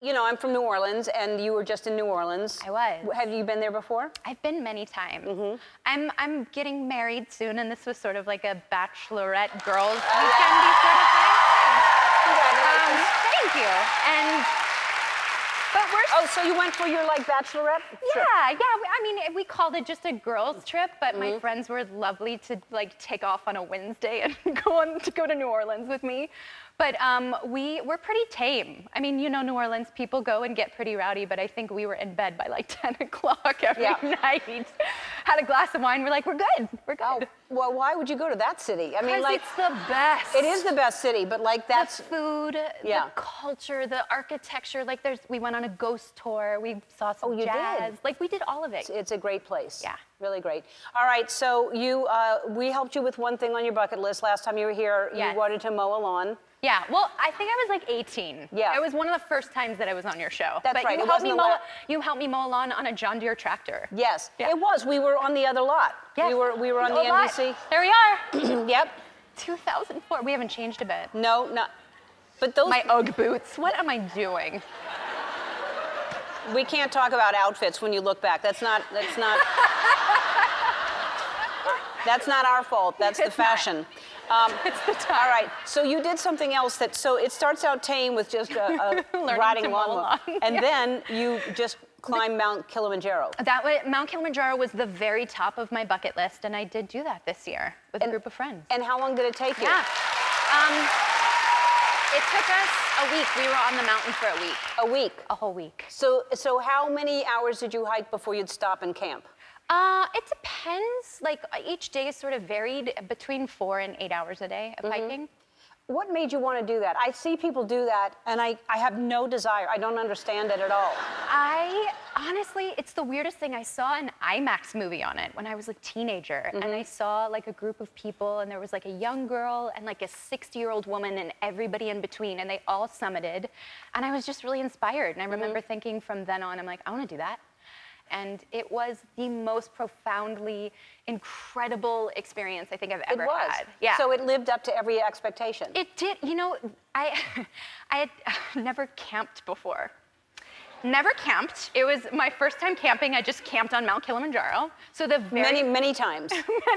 You know, I'm from New Orleans, and you were just in New Orleans. I was. Have you been there before? I've been many times. I'm getting married soon, and this was sort of like a Bachelorette girls weekend-y sort of thing. Congratulations. Thank you. But we're so you went for your Bachelorette trip? Yeah. I mean, we called it just a girls' trip, but my friends were lovely to take off on a Wednesday and go to New Orleans with me. But we're pretty tame. I mean, you know, New Orleans people go and get pretty rowdy, but I think we were in bed by 10 o'clock every night. Had a glass of wine. We're like, we're good. Oh, well, why would you go to that city? I mean, because it's the best. It is the best city, but that's the food, the culture, the architecture. We went on a ghost tour. We saw some jazz. Did? We did all of it. It's a great place. Yeah. Really great. All right, so we helped you with one thing on your bucket list. Last time you were here, you wanted to mow a lawn. Yeah, well, I think I was 18. Yeah. It was one of the first times that I was on your show. That's right. You helped me mow a lawn on a John Deere tractor. Yes, yeah. It was. We were on the other lot. Yes. We were on the NBC. There we are. Yep. 2004. We haven't changed a bit. No, not. But those. My Ugg boots. What am I doing? We can't talk about outfits when you look back. That's not. That's not our fault. That's the fashion. It's the time. All right. So you did something else so it starts out tame with just a riding lawnmower, and then you just climb Mount Kilimanjaro. Mount Kilimanjaro was the very top of my bucket list, and I did do that this year with a group of friends. And how long did it take you? Yeah. It took us a week. We were on the mountain for a week. A week? A whole week. So how many hours did you hike before you'd stop and camp? It depends. Each day is sort of varied between 4 and 8 hours a day of hiking. What made you want to do that? I see people do that, and I have no desire. I don't understand it at all. Honestly, it's the weirdest thing. I saw an IMAX movie on it when I was a teenager, and I saw a group of people, and there was a young girl and a 60-year-old woman and everybody in between, and they all summited, and I was just really inspired. And I remember thinking from then on, I'm like, I want to do that. And it was the most profoundly incredible experience I think I've ever had. Yeah. So it lived up to every expectation. It did. You know, I had never camped before. Never camped. It was my first time camping. I just camped on Mount Kilimanjaro. So many times.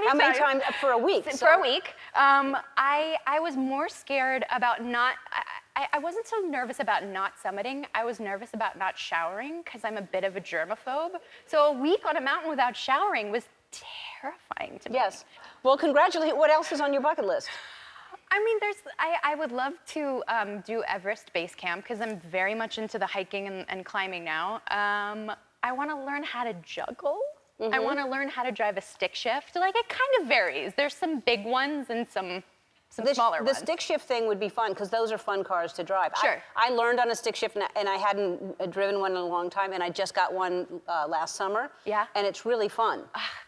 How many times for a week? For a week. I was more scared about not. I wasn't so nervous about not summiting. I was nervous about not showering because I'm a bit of a germaphobe. So a week on a mountain without showering was terrifying to me. Yes. Well, congratulations. What else is on your bucket list? I mean, I would love to do Everest Base Camp because I'm very much into the hiking and climbing now. I want to learn how to juggle. I want to learn how to drive a stick shift. It kind of varies. There's some big ones and some smaller ones. The stick shift thing would be fun because those are fun cars to drive. Sure. I learned on a stick shift and I hadn't driven one in a long time, and I just got one last summer. Yeah. And it's really really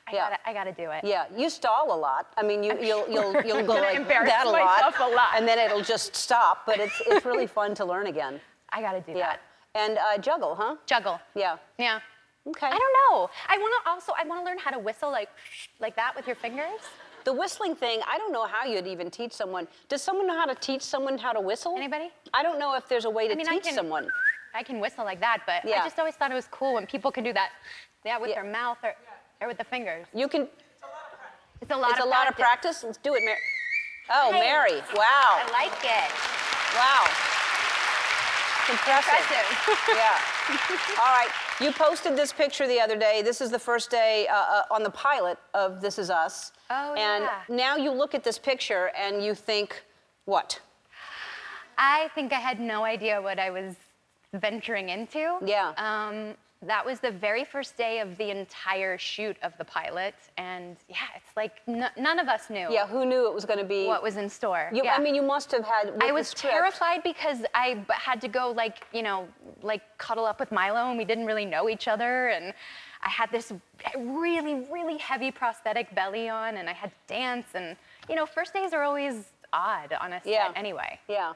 I gotta do it. Yeah, you stall a lot. I mean, you'll go like that a lot, and then it'll just stop. But it's really fun to learn again. I gotta do that. And juggle, huh? Juggle. Yeah. Yeah. Okay. I don't know. I want to learn how to whistle like that with your fingers. The whistling thing, I don't know how you'd even teach someone. Does someone know how to teach someone how to whistle? Anybody? I don't know if there's a way to teach someone. I can whistle like that, but I just always thought it was cool when people can do that. Yeah, with their mouth or with the fingers. You can. It's a lot of practice. Let's do it, Mary. Oh, hey. Mary! Wow. I like it. Wow. Impressive. Yeah. All right. You posted this picture the other day. This is the first day on the pilot of This Is Us. Oh, and now you look at this picture and you think, what? I think I had no idea what I was venturing into. Yeah. That was the very first day of the entire shoot of the pilot, and it's none of us knew. Yeah, who knew it was going to be? What was in store? I mean, you must have had. I was terrified because I had to go cuddle up with Milo, and we didn't really know each other, and I had this really, really heavy prosthetic belly on, and I had to dance, and first days are always odd on a set anyway. Yeah.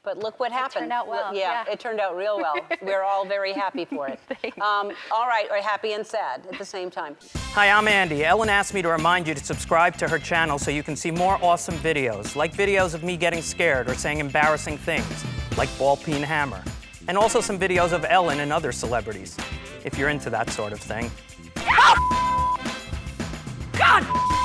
But look what happened. It turned out well. Yeah, it turned out real well. We're all very happy for it. All right, or happy and sad at the same time. Hi, I'm Andy. Ellen asked me to remind you to subscribe to her channel so you can see more awesome videos, like videos of me getting scared or saying embarrassing things, like ball peen hammer. and also some videos of Ellen and other celebrities, if you're into that sort of thing. God!